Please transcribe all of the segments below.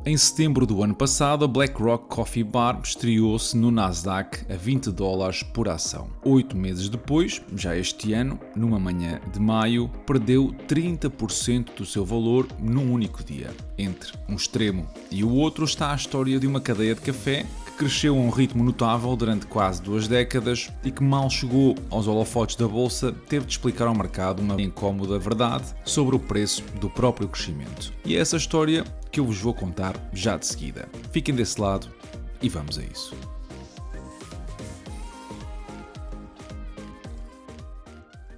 Em setembro do ano passado, a BlackRock Coffee Bar estreou-se no Nasdaq a $20 por ação. 8 meses depois, já este ano, numa manhã de maio, perdeu 30% do seu valor num único dia. Entre um extremo e o outro está a história de uma cadeia de café que cresceu a um ritmo notável durante quase 2 décadas e que mal chegou aos holofotes da bolsa teve de explicar ao mercado uma incómoda verdade sobre o preço do próprio crescimento. E é essa história que eu vos vou contar já de seguida. Fiquem desse lado e vamos a isso.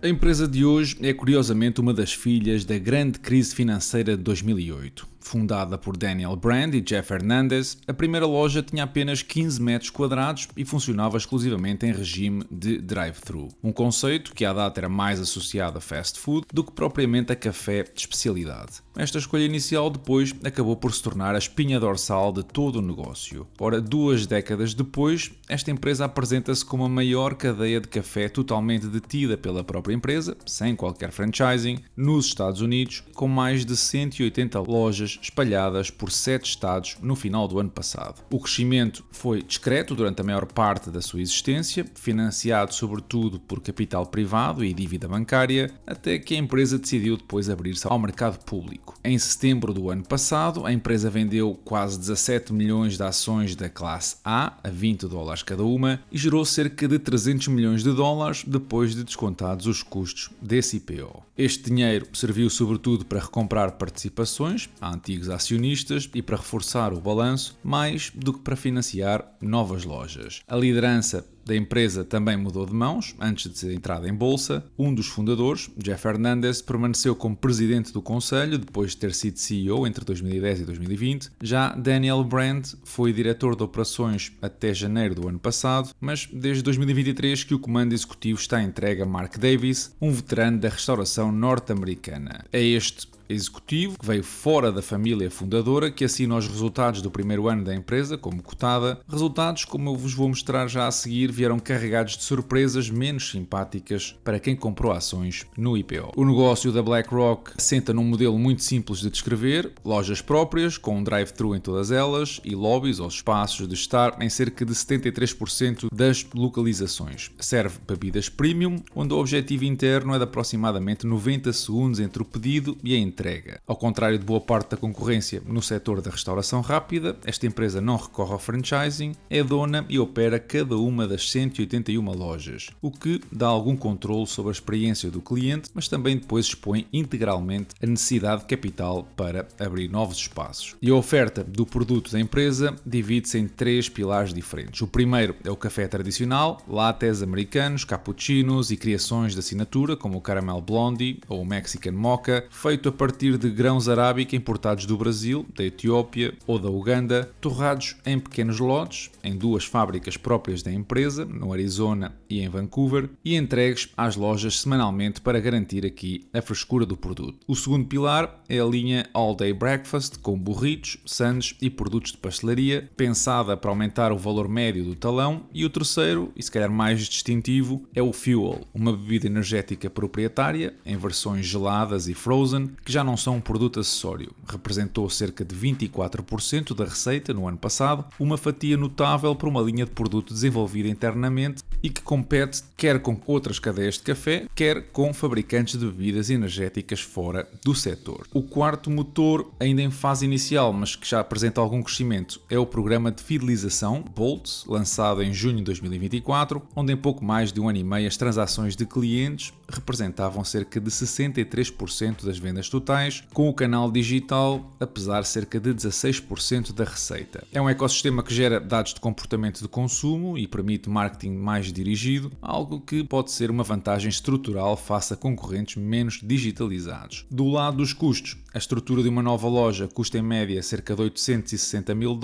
A empresa de hoje é curiosamente uma das filhas da grande crise financeira de 2008. Fundada por Daniel Brand e Jeff Hernandez, a primeira loja tinha apenas 15 metros quadrados e funcionava exclusivamente em regime de drive-thru. Um conceito que à data era mais associado a fast food do que propriamente a café de especialidade. Esta escolha inicial depois acabou por se tornar a espinha dorsal de todo o negócio. Ora, 2 décadas depois, esta empresa apresenta-se como a maior cadeia de café totalmente detida pela própria empresa, sem qualquer franchising, nos Estados Unidos, com mais de 180 lojas espalhadas por 7 estados no final do ano passado. O crescimento foi discreto durante a maior parte da sua existência, financiado sobretudo por capital privado e dívida bancária, até que a empresa decidiu depois abrir-se ao mercado público. Em setembro do ano passado, a empresa vendeu quase 17 milhões de ações da classe A a $20 cada uma e gerou cerca de 300 milhões de dólares depois de descontados os custos desse IPO. Este dinheiro serviu sobretudo para recomprar participações a antigos acionistas e para reforçar o balanço, mais do que para financiar novas lojas. A liderança da empresa também mudou de mãos antes de ser entrada em bolsa. Um dos fundadores, Jeff Hernandez, permaneceu como presidente do conselho depois de ter sido CEO entre 2010 e 2020. Já Daniel Brand foi diretor de operações até janeiro do ano passado, mas desde 2023 que o comando executivo está entregue a Mark Davis, um veterano da restauração norte-americana. É este executivo, que veio fora da família fundadora, que assina os resultados do primeiro ano da empresa como cotada. Resultados, como eu vos vou mostrar já a seguir, vieram carregados de surpresas menos simpáticas para quem comprou ações no IPO. O negócio da BlackRock assenta num modelo muito simples de descrever: lojas próprias, com um drive-thru em todas elas e lobbies ou espaços de estar em cerca de 73% das localizações. Serve bebidas premium, onde o objetivo interno é de aproximadamente 90 segundos entre o pedido e a entrega. Ao contrário de boa parte da concorrência no setor da restauração rápida, esta empresa não recorre ao franchising, é dona e opera cada uma das 181 lojas, o que dá algum controle sobre a experiência do cliente, mas também depois expõe integralmente a necessidade de capital para abrir novos espaços. E a oferta do produto da empresa divide-se em 3 pilares diferentes. O primeiro é o café tradicional, lattes americanos, cappuccinos e criações de assinatura, como o Caramel Blondie ou o Mexican Mocha, feito a partir de grãos arábica importados do Brasil, da Etiópia ou da Uganda, torrados em pequenos lotes, em 2 fábricas próprias da empresa, no Arizona e em Vancouver, e entregues às lojas semanalmente para garantir aqui a frescura do produto. O segundo pilar é a linha All Day Breakfast, com burritos, sandes e produtos de pastelaria, pensada para aumentar o valor médio do talão. E o terceiro, e se calhar mais distintivo, é o Fuel, uma bebida energética proprietária, em versões geladas e frozen, que já não são um produto acessório. Representou cerca de 24% da receita no ano passado, uma fatia notável para uma linha de produto desenvolvida internamente e que compete quer com outras cadeias de café, quer com fabricantes de bebidas energéticas fora do setor. O quarto motor, ainda em fase inicial, mas que já apresenta algum crescimento, é o programa de fidelização Bolt, lançado em junho de 2024, onde em pouco mais de 1 ano e meio as transações de clientes representavam cerca de 63% das vendas totais, com o canal digital a pesar cerca de 16% da receita. É um ecossistema que gera dados de comportamento de consumo e permite marketing mais dirigido, algo que pode ser uma vantagem estrutural face a concorrentes menos digitalizados. Do lado dos custos, a estrutura de uma nova loja custa em média cerca de $860 mil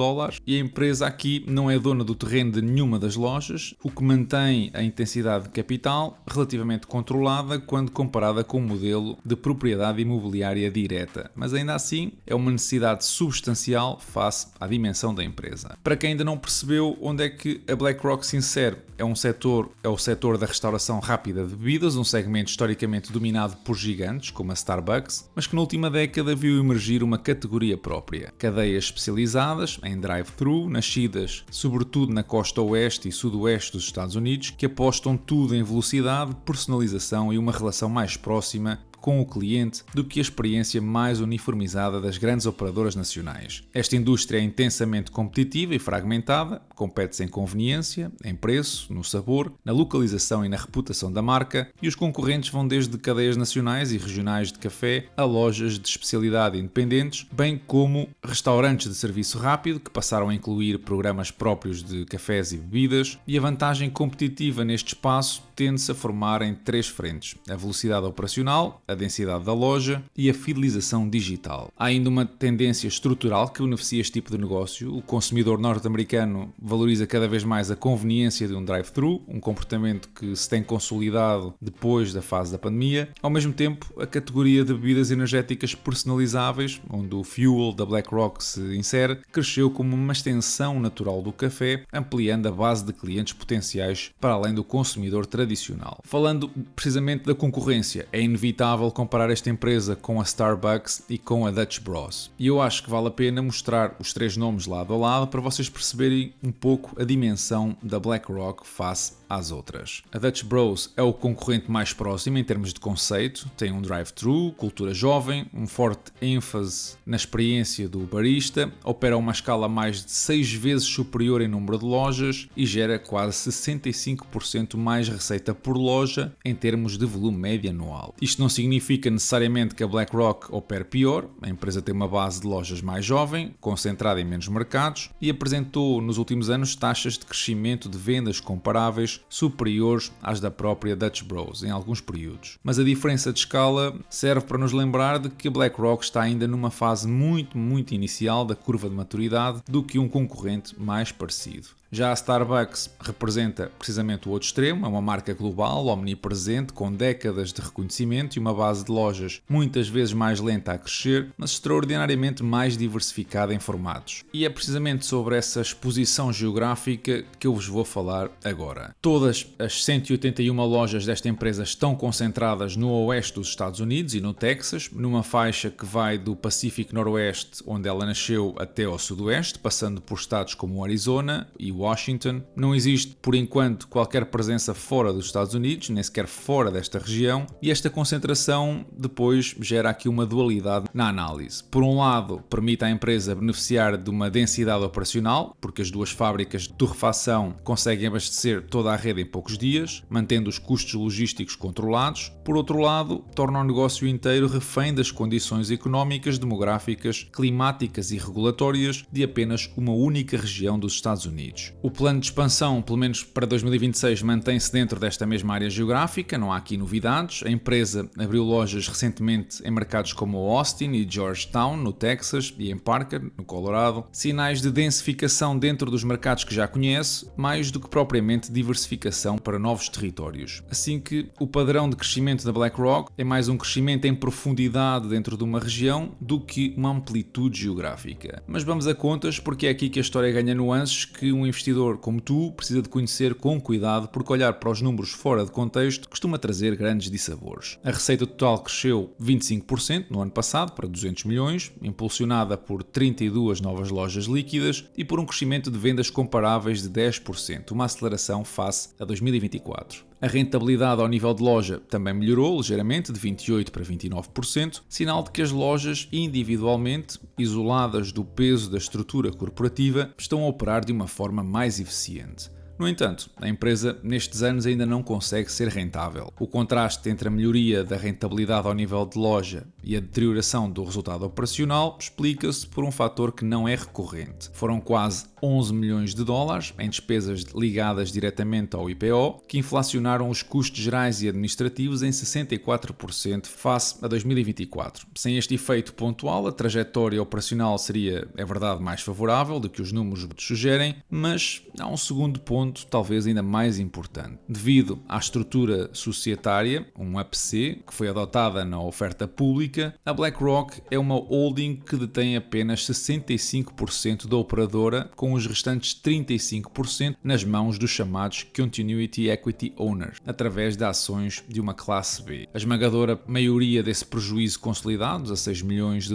e a empresa aqui não é dona do terreno de nenhuma das lojas, o que mantém a intensidade de capital relativamente controlada quando comparada com o modelo de propriedade imobiliária direta, mas ainda assim é uma necessidade substancial face à dimensão da empresa. Para quem ainda não percebeu onde é que a BlackRock se insere, é o setor da restauração rápida de bebidas, um segmento historicamente dominado por gigantes como a Starbucks, mas que na última década década viu emergir uma categoria própria. Cadeias especializadas em drive-thru, nascidas sobretudo na costa oeste e sudoeste dos Estados Unidos, que apostam tudo em velocidade, personalização e uma relação mais próxima com o cliente do que a experiência mais uniformizada das grandes operadoras nacionais. Esta indústria é intensamente competitiva e fragmentada, compete-se em conveniência, em preço, no sabor, na localização e na reputação da marca, e os concorrentes vão desde cadeias nacionais e regionais de café a lojas de especialidade independentes, bem como restaurantes de serviço rápido que passaram a incluir programas próprios de cafés e bebidas, e a vantagem competitiva neste espaço tende-se a formar em 3 frentes: a velocidade operacional, a densidade da loja e a fidelização digital. Há ainda uma tendência estrutural que beneficia este tipo de negócio. O consumidor norte-americano valoriza cada vez mais a conveniência de um drive-thru, um comportamento que se tem consolidado depois da fase da pandemia. Ao mesmo tempo, a categoria de bebidas energéticas personalizáveis, onde o Fuel da BlackRock se insere, cresceu como uma extensão natural do café, ampliando a base de clientes potenciais para além do consumidor tradicional. Falando precisamente da concorrência, é inevitável comparar esta empresa com a Starbucks e com a Dutch Bros. E eu acho que vale a pena mostrar os 3 nomes lado a lado para vocês perceberem um pouco a dimensão da BlackRock face às outras. A Dutch Bros é o concorrente mais próximo em termos de conceito, tem um drive-thru, cultura jovem, um forte ênfase na experiência do barista, opera a uma escala mais de 6 vezes superior em número de lojas e gera quase 65% mais receita por loja em termos de volume médio anual. Isto não significa necessariamente que a BlackRock opere pior, a empresa tem uma base de lojas mais jovem, concentrada em menos mercados e apresentou nos últimos anos taxas de crescimento de vendas comparáveis superiores às da própria Dutch Bros em alguns períodos. Mas a diferença de escala serve para nos lembrar de que a BlackRock está ainda numa fase muito inicial da curva de maturidade do que um concorrente mais parecido. Já a Starbucks representa precisamente o outro extremo, é uma marca global, omnipresente, com décadas de reconhecimento e uma base de lojas muitas vezes mais lenta a crescer, mas extraordinariamente mais diversificada em formatos. E é precisamente sobre essa exposição geográfica que eu vos vou falar agora. Todas as 181 lojas desta empresa estão concentradas no oeste dos Estados Unidos e no Texas, numa faixa que vai do Pacífico Noroeste, onde ela nasceu, até ao Sudoeste, passando por estados como o Arizona e Washington. Não existe, por enquanto, qualquer presença fora dos Estados Unidos, nem sequer fora desta região, e esta concentração depois gera aqui uma dualidade na análise. Por um lado, permite à empresa beneficiar de uma densidade operacional, porque as 2 fábricas de torrefação conseguem abastecer toda a rede em poucos dias, mantendo os custos logísticos controlados. Por outro lado, torna o negócio inteiro refém das condições económicas, demográficas, climáticas e regulatórias de apenas uma única região dos Estados Unidos. O plano de expansão, pelo menos para 2026, mantém-se dentro desta mesma área geográfica, não há aqui novidades. A empresa abriu lojas recentemente em mercados como Austin e Georgetown, no Texas, e em Parker, no Colorado. Sinais de densificação dentro dos mercados que já conhece, mais do que propriamente diversificação para novos territórios. Assim que o padrão de crescimento da BlackRock é mais um crescimento em profundidade dentro de uma região do que uma amplitude geográfica. Mas vamos a contas, porque é aqui que a história ganha nuances que um investidor como tu precisa de conhecer com cuidado, porque olhar para os números fora de contexto costuma trazer grandes dissabores. A receita total cresceu 25% no ano passado para 200 milhões, impulsionada por 32 novas lojas líquidas e por um crescimento de vendas comparáveis de 10%, uma aceleração face a 2024. A rentabilidade ao nível de loja também melhorou ligeiramente, de 28% para 29%, sinal de que as lojas individualmente, isoladas do peso da estrutura corporativa, estão a operar de uma forma mais eficiente. No entanto, a empresa nestes anos ainda não consegue ser rentável. O contraste entre a melhoria da rentabilidade ao nível de loja e a deterioração do resultado operacional explica-se por um fator que não é recorrente. Foram quase 11 milhões de dólares em despesas ligadas diretamente ao IPO, que inflacionaram os custos gerais e administrativos em 64% face a 2024. Sem este efeito pontual, a trajetória operacional seria, é verdade, mais favorável do que os números sugerem, mas há um segundo ponto talvez ainda mais importante. Devido à estrutura societária, um APC, que foi adotada na oferta pública, pública, a BlackRock é uma holding que detém apenas 65% da operadora, com os restantes 35% nas mãos dos chamados Continuity Equity Owners, através de ações de uma classe B. A esmagadora maioria desse prejuízo consolidado, $16 milhões,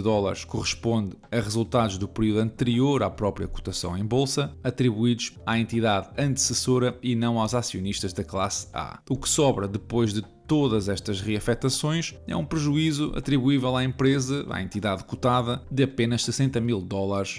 corresponde a resultados do período anterior à própria cotação em bolsa, atribuídos à entidade antecessora e não aos acionistas da classe A. O que sobra depois de todas estas reafetações é um prejuízo atribuível à empresa, à entidade cotada, de apenas $60 mil,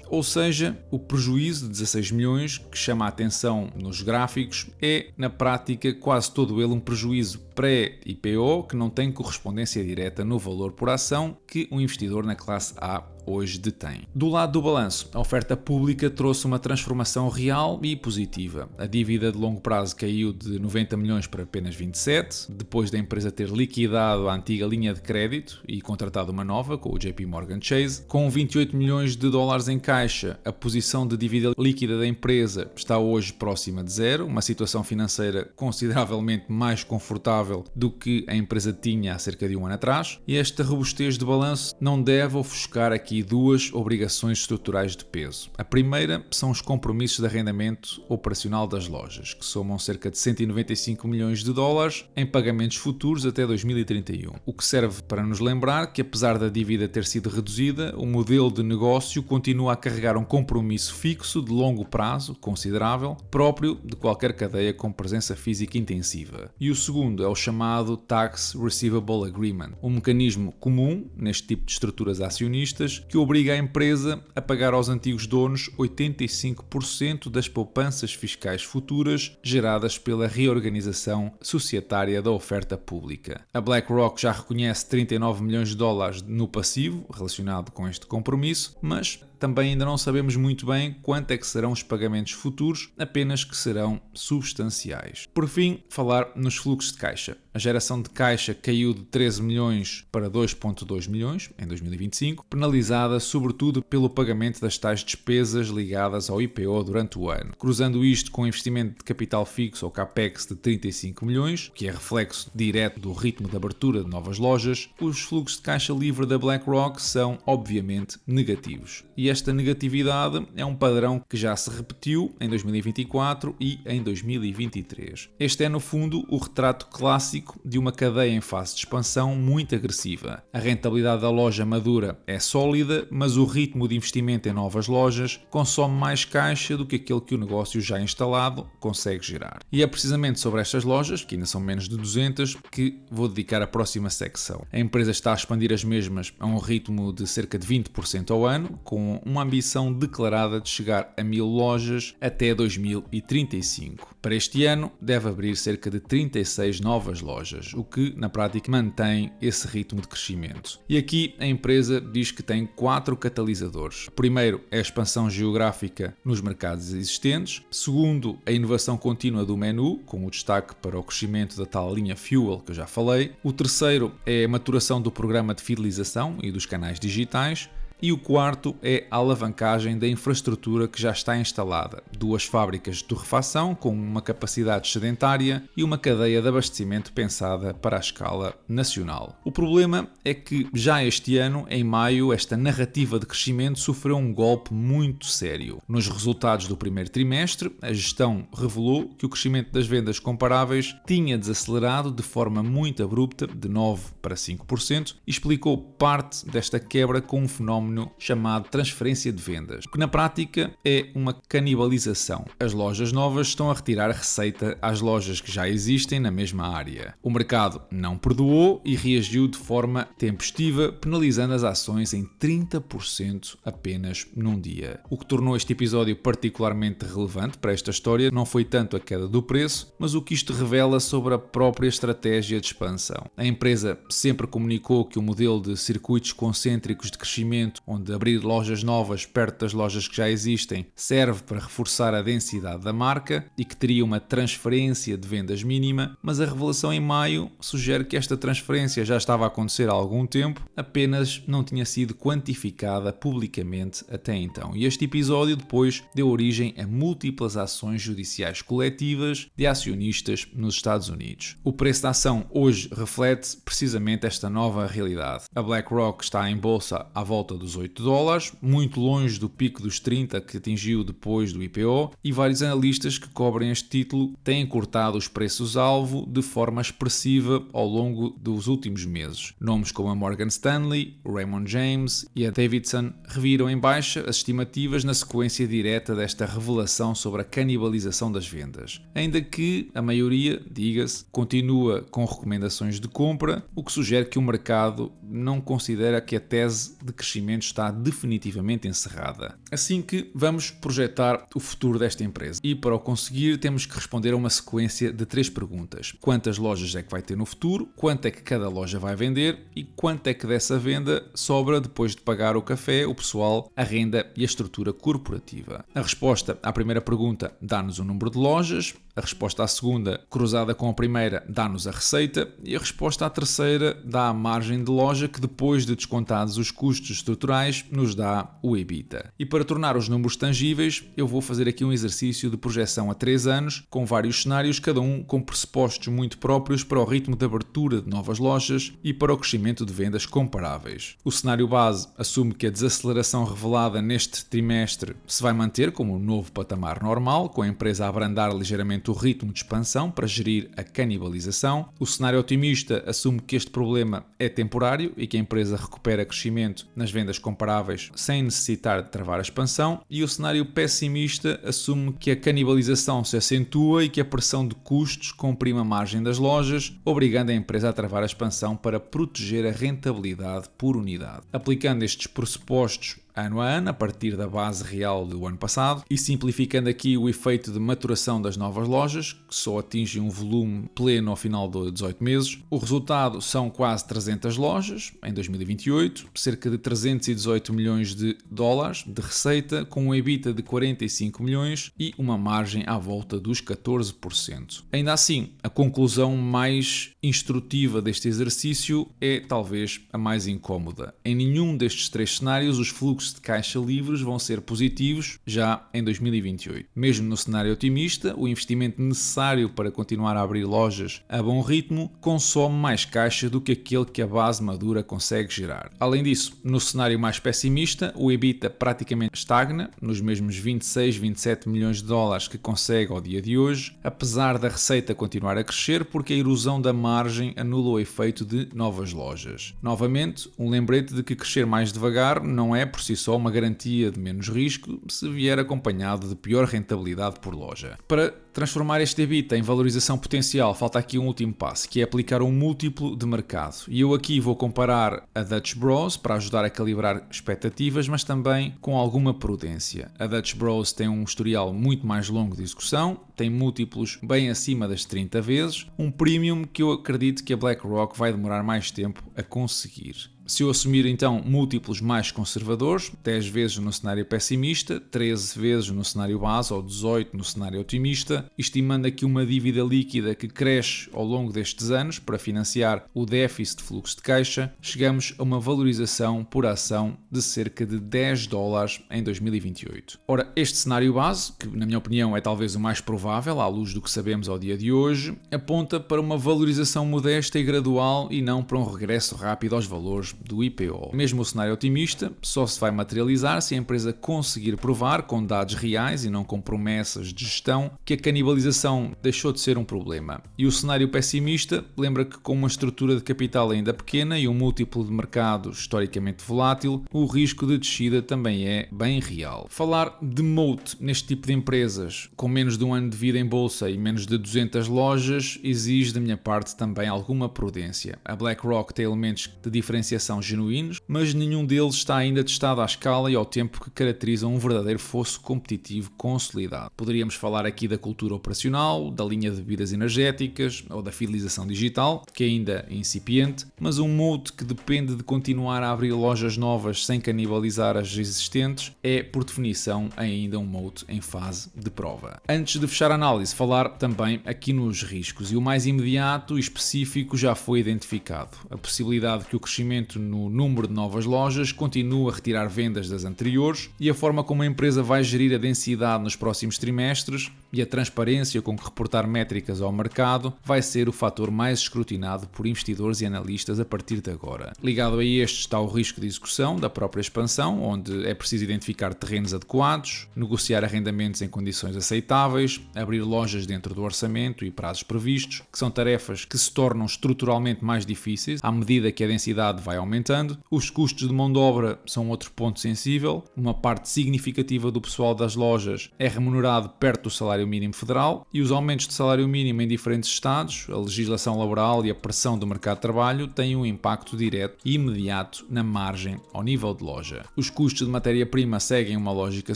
ou seja, o prejuízo de 16 milhões que chama a atenção nos gráficos é, na prática, quase todo ele um prejuízo pré-IPO que não tem correspondência direta no valor por ação que um investidor na classe A hoje detém. Do lado do balanço, a oferta pública trouxe uma transformação real e positiva. A dívida de longo prazo caiu de 90 milhões para apenas 27, depois da empresa ter liquidado a antiga linha de crédito e contratado uma nova com o JP Morgan Chase. Com 28 milhões de dólares em caixa, a posição de dívida líquida da empresa está hoje próxima de zero, uma situação financeira consideravelmente mais confortável do que a empresa tinha há cerca de um ano atrás, e esta robustez de balanço não deve ofuscar aqui duas obrigações estruturais de peso. A primeira são os compromissos de arrendamento operacional das lojas, que somam cerca de 195 milhões de dólares em pagamentos futuros até 2031, o que serve para nos lembrar que, apesar da dívida ter sido reduzida, o modelo de negócio continua a carregar um compromisso fixo de longo prazo, considerável, próprio de qualquer cadeia com presença física intensiva. E o segundo é o chamado Tax Receivable Agreement, um mecanismo comum neste tipo de estruturas acionistas que obriga a empresa a pagar aos antigos donos 85% das poupanças fiscais futuras geradas pela reorganização societária da oferta pública. A BlackRock já reconhece 39 milhões de dólares no passivo relacionado com este compromisso, mas também ainda não sabemos muito bem quanto é que serão os pagamentos futuros, apenas que serão substanciais. Por fim, falar nos fluxos de caixa. A geração de caixa caiu de 13 milhões para 2,2 milhões em 2025, penalizada sobretudo pelo pagamento das tais despesas ligadas ao IPO durante o ano. Cruzando isto com o investimento de capital fixo ou CAPEX de 35 milhões, que é reflexo direto do ritmo de abertura de novas lojas, os fluxos de caixa livre da BlackRock são obviamente negativos. E esta negatividade é um padrão que já se repetiu em 2024 e em 2023. Este é, no fundo, o retrato clássico de uma cadeia em fase de expansão muito agressiva. A rentabilidade da loja madura é sólida, mas o ritmo de investimento em novas lojas consome mais caixa do que aquele que o negócio já instalado consegue gerar. E é precisamente sobre estas lojas, que ainda são menos de 200, que vou dedicar a próxima secção. A empresa está a expandir as mesmas a um ritmo de cerca de 20% ao ano, com uma ambição declarada de chegar a 1000 lojas até 2035. Para este ano, deve abrir cerca de 36 novas lojas, o que, na prática, mantém esse ritmo de crescimento. E aqui a empresa diz que tem 4 catalisadores. O primeiro é a expansão geográfica nos mercados existentes. Segundo, a inovação contínua do menu, com o destaque para o crescimento da tal linha Fuel que eu já falei. O terceiro é a maturação do programa de fidelização e dos canais digitais. E o quarto é a alavancagem da infraestrutura que já está instalada. 2 fábricas de torrefação com uma capacidade excedentária e uma cadeia de abastecimento pensada para a escala nacional. O problema é que já este ano, em maio, esta narrativa de crescimento sofreu um golpe muito sério. Nos resultados do primeiro trimestre, a gestão revelou que o crescimento das vendas comparáveis tinha desacelerado de forma muito abrupta, de 9% para 5%, e explicou parte desta quebra com um fenómeno chamado transferência de vendas, que na prática é uma canibalização. As lojas novas estão a retirar receita às lojas que já existem na mesma área. O mercado não perdoou e reagiu de forma tempestiva, penalizando as ações em 30% apenas num dia. O que tornou este episódio particularmente relevante para esta história não foi tanto a queda do preço, mas o que isto revela sobre a própria estratégia de expansão. A empresa sempre comunicou que o modelo de circuitos concêntricos de crescimento onde abrir lojas novas perto das lojas que já existem serve para reforçar a densidade da marca e que teria uma transferência de vendas mínima, mas a revelação em maio sugere que esta transferência já estava a acontecer há algum tempo, apenas não tinha sido quantificada publicamente até então. E este episódio depois deu origem a múltiplas ações judiciais coletivas de acionistas nos Estados Unidos. O preço da ação hoje reflete precisamente esta nova realidade. A BlackRock está em bolsa à volta dos $8, muito longe do pico dos 30 que atingiu depois do IPO, e vários analistas que cobrem este título têm cortado os preços-alvo de forma expressiva ao longo dos últimos meses. Nomes como a Morgan Stanley, o Raymond James e a Davidson reviram em baixa as estimativas na sequência direta desta revelação sobre a canibalização das vendas, ainda que a maioria, diga-se, continua com recomendações de compra, o que sugere que o mercado não considera que a tese de crescimento está definitivamente encerrada. Assim que vamos projetar o futuro desta empresa e para o conseguir temos que responder a uma sequência de 3 perguntas. Quantas lojas é que vai ter no futuro? Quanto é que cada loja vai vender? E quanto é que dessa venda sobra depois de pagar o café, o pessoal, a renda e a estrutura corporativa? A resposta à primeira pergunta dá-nos o número de lojas, a resposta à segunda, cruzada com a primeira, dá-nos a receita e a resposta à terceira dá a margem de loja que depois de descontados os custos estruturais nos dá o EBITDA. E para tornar os números tangíveis, eu vou fazer aqui um exercício de projeção a 3 anos, com vários cenários, cada um com pressupostos muito próprios para o ritmo de abertura de novas lojas e para o crescimento de vendas comparáveis. O cenário base assume que a desaceleração revelada neste trimestre se vai manter como um novo patamar normal, com a empresa a abrandar ligeiramente o ritmo de expansão para gerir a canibalização. O cenário otimista assume que este problema é temporário e que a empresa recupera crescimento nas vendas comparáveis sem necessitar de travar a expansão. E o cenário pessimista assume que a canibalização se acentua e que a pressão de custos comprime a margem das lojas, obrigando a empresa a travar a expansão para proteger a rentabilidade por unidade. Aplicando estes pressupostos ano a ano, a partir da base real do ano passado, e simplificando aqui o efeito de maturação das novas lojas, que só atinge um volume pleno ao final de 18 meses. O resultado são quase 300 lojas em 2028, cerca de 318 milhões de dólares de receita, com um EBITDA de 45 milhões e uma margem à volta dos 14%. Ainda assim, a conclusão mais instrutiva deste exercício é talvez a mais incómoda. Em nenhum destes 3 cenários os fluxos de caixa livres vão ser positivos já em 2028. Mesmo no cenário otimista, o investimento necessário para continuar a abrir lojas a bom ritmo consome mais caixa do que aquele que a base madura consegue gerar. Além disso, no cenário mais pessimista, o EBITDA praticamente estagna nos mesmos 26, 27 milhões de dólares que consegue ao dia de hoje, apesar da receita continuar a crescer porque a erosão da margem anula o efeito de novas lojas. Novamente, um lembrete de que crescer mais devagar não é por si só uma garantia de menos risco se vier acompanhado de pior rentabilidade por loja. Para transformar este EBITDA em valorização potencial, falta aqui um último passo, que é aplicar um múltiplo de mercado. E eu aqui vou comparar a Dutch Bros para ajudar a calibrar expectativas, mas também com alguma prudência. A Dutch Bros tem um historial muito mais longo de execução, tem múltiplos bem acima das 30 vezes, um premium que eu acredito que a BlackRock vai demorar mais tempo a conseguir. Se eu assumir então múltiplos mais conservadores, 10 vezes no cenário pessimista, 13 vezes no cenário base ou 18 no cenário otimista, estimando aqui uma dívida líquida que cresce ao longo destes anos para financiar o déficit de fluxo de caixa, chegamos a uma valorização por ação de cerca de $10 em 2028. Ora, este cenário base, que na minha opinião é talvez o mais provável à luz do que sabemos ao dia de hoje, aponta para uma valorização modesta e gradual e não para um regresso rápido aos valores do IPO. Mesmo o cenário otimista só se vai materializar se a empresa conseguir provar com dados reais e não com promessas de gestão que a canibalização deixou de ser um problema. E o cenário pessimista lembra que com uma estrutura de capital ainda pequena e um múltiplo de mercado historicamente volátil, o risco de descida também é bem real. Falar de moat neste tipo de empresas com menos de um ano de vida em bolsa e menos de 200 lojas exige da minha parte também alguma prudência. A BlackRock tem elementos de diferenciação diversificação genuínos, mas nenhum deles está ainda testado à escala e ao tempo que caracteriza um verdadeiro fosso competitivo consolidado. Poderíamos falar aqui da cultura operacional, da linha de bebidas energéticas ou da fidelização digital, que ainda é incipiente, mas um mote que depende de continuar a abrir lojas novas sem canibalizar as existentes é, por definição, ainda um mote em fase de prova. Antes de fechar a análise, falar também aqui nos riscos, e o mais imediato e específico já foi identificado: a possibilidade que o crescimento no número de novas lojas continue a retirar vendas das anteriores e a forma como a empresa vai gerir a densidade nos próximos trimestres e a transparência com que reportar métricas ao mercado vai ser o fator mais escrutinado por investidores e analistas a partir de agora. Ligado a este está o risco de execução da própria expansão, onde é preciso identificar terrenos adequados, negociar arrendamentos em condições aceitáveis, abrir lojas dentro do orçamento e prazos previstos, que são tarefas que se tornam estruturalmente mais difíceis à medida que a densidade vai aumentando. Os custos de mão de obra são outro ponto sensível. Uma parte significativa do pessoal das lojas é remunerado perto do salário mínimo federal e os aumentos de salário mínimo em diferentes estados, a legislação laboral e a pressão do mercado de trabalho têm um impacto direto e imediato na margem ao nível de loja. Os custos de matéria-prima seguem uma lógica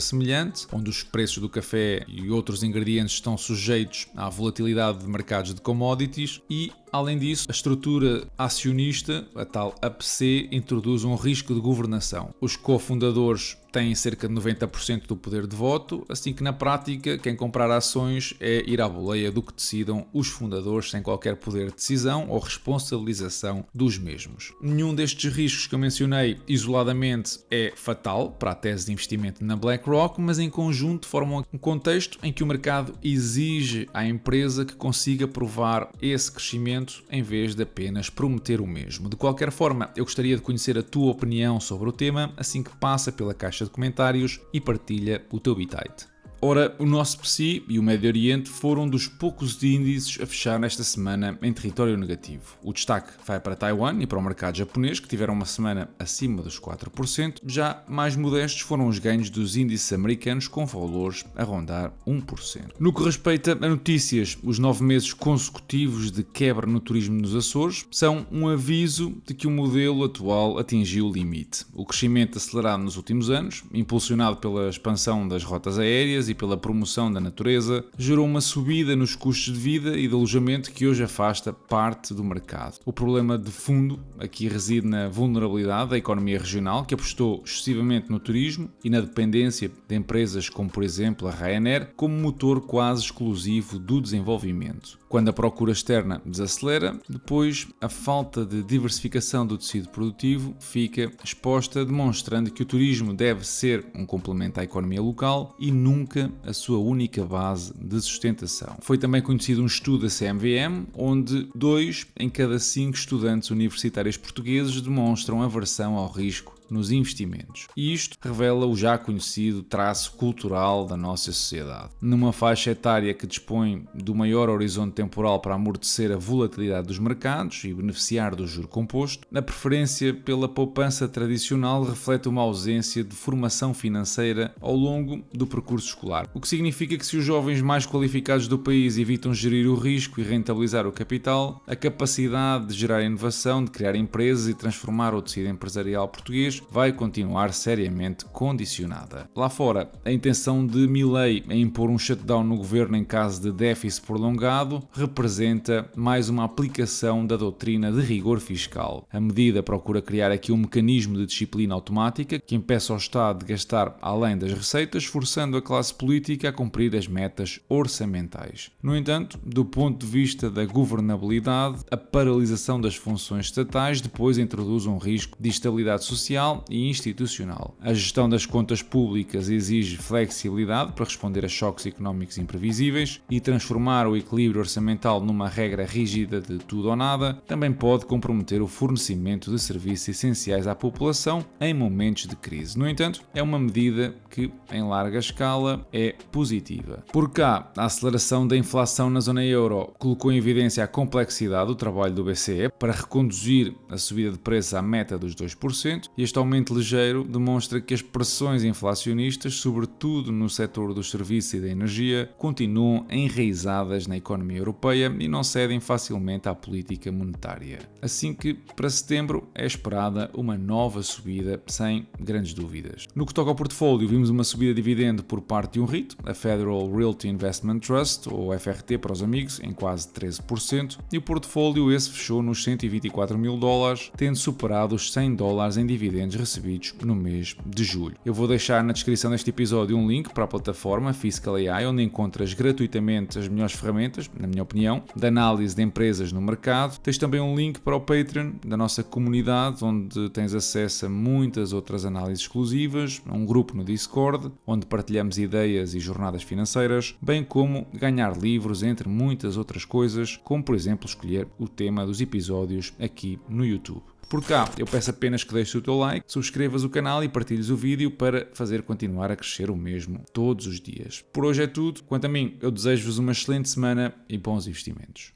semelhante, onde os preços do café e outros ingredientes estão sujeitos à volatilidade de mercados de commodities e, além disso, a estrutura acionista, a tal APC, introduz um risco de governação. Os cofundadores têm cerca de 90% do poder de voto, assim que na prática quem comprar ações é ir à boleia do que decidam os fundadores sem qualquer poder de decisão ou responsabilização dos mesmos. Nenhum destes riscos que eu mencionei isoladamente é fatal para a tese de investimento na BlackRock, mas em conjunto formam um contexto em que o mercado exige à empresa que consiga provar esse crescimento em vez de apenas prometer o mesmo. De qualquer forma, eu gostaria de conhecer a tua opinião sobre o tema, assim que passa pela caixa de comentários e partilha o teu bitite. Ora, o nosso PSI e o Médio Oriente foram dos poucos índices a fechar nesta semana em território negativo. O destaque vai para Taiwan e para o mercado japonês, que tiveram uma semana acima dos 4%, já mais modestos foram os ganhos dos índices americanos com valores a rondar 1%. No que respeita a notícias, os 9 meses consecutivos de quebra no turismo nos Açores são um aviso de que o modelo atual atingiu o limite. O crescimento acelerado nos últimos anos, impulsionado pela expansão das rotas aéreas e pela promoção da natureza, gerou uma subida nos custos de vida e de alojamento que hoje afasta parte do mercado. O problema de fundo aqui reside na vulnerabilidade da economia regional, que apostou excessivamente no turismo e na dependência de empresas como, por exemplo, a Ryanair, como motor quase exclusivo do desenvolvimento. Quando a procura externa desacelera, depois a falta de diversificação do tecido produtivo fica exposta, demonstrando que o turismo deve ser um complemento à economia local e nunca a sua única base de sustentação. Foi também conhecido um estudo da CMVM, onde 2 em cada 5 estudantes universitários portugueses demonstram aversão ao risco nos investimentos. E isto revela o já conhecido traço cultural da nossa sociedade. Numa faixa etária que dispõe do maior horizonte temporal para amortecer a volatilidade dos mercados e beneficiar do juro composto, a preferência pela poupança tradicional reflete uma ausência de formação financeira ao longo do percurso escolar. O que significa que se os jovens mais qualificados do país evitam gerir o risco e rentabilizar o capital, a capacidade de gerar inovação, de criar empresas e transformar o tecido empresarial português vai continuar seriamente condicionada. Lá fora, a intenção de Milei em impor um shutdown no governo em caso de déficit prolongado representa mais uma aplicação da doutrina de rigor fiscal. A medida procura criar aqui um mecanismo de disciplina automática que impeça o Estado de gastar além das receitas, forçando a classe política a cumprir as metas orçamentais. No entanto, do ponto de vista da governabilidade, a paralisação das funções estatais depois introduz um risco de instabilidade social e institucional. A gestão das contas públicas exige flexibilidade para responder a choques económicos imprevisíveis e transformar o equilíbrio orçamental numa regra rígida de tudo ou nada também pode comprometer o fornecimento de serviços essenciais à população em momentos de crise. No entanto, é uma medida que, em larga escala, é positiva. Por cá, a aceleração da inflação na zona euro colocou em evidência a complexidade do trabalho do BCE para reconduzir a subida de preços à meta dos 2%, e este Este aumento ligeiro demonstra que as pressões inflacionistas, sobretudo no setor dos serviços e da energia, continuam enraizadas na economia europeia e não cedem facilmente à política monetária. Assim que, para setembro, é esperada uma nova subida, sem grandes dúvidas. No que toca ao portfólio, vimos uma subida de dividendo por parte de um REIT, a Federal Realty Investment Trust, ou FRT para os amigos, em quase 13%, e o portfólio esse fechou nos 124 mil dólares, tendo superado os 100 dólares em dividendos recebidos no mês de julho. Eu vou deixar na descrição deste episódio um link para a plataforma Fiscal AI, onde encontras gratuitamente as melhores ferramentas, na minha opinião, de análise de empresas no mercado. Tens também um link para o Patreon da nossa comunidade, onde tens acesso a muitas outras análises exclusivas, a um grupo no Discord, onde partilhamos ideias e jornadas financeiras, bem como ganhar livros, entre muitas outras coisas, como por exemplo escolher o tema dos episódios aqui no YouTube. Por cá, eu peço apenas que deixes o teu like, subscrevas o canal e partilhes o vídeo para fazer continuar a crescer o mesmo todos os dias. Por hoje é tudo. Quanto a mim, eu desejo-vos uma excelente semana e bons investimentos.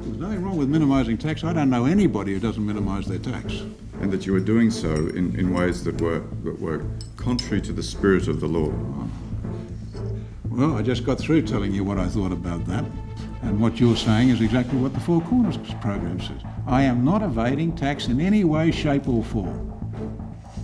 There's nothing wrong with minimising tax. I don't know anybody who doesn't minimise their tax. And that you were doing so in ways that were contrary to the spirit of the law. Well, I just got through telling you what I thought about that. And what you're saying is exactly what the Four Corners program says. I am not evading tax in any way, shape or form.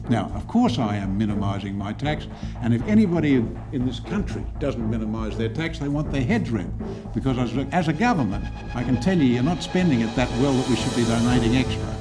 Now, of course I am minimising my tax, and if anybody in this country doesn't minimise their tax, they want their heads read. Because as a government, I can tell you, you're not spending it that well that we should be donating extra.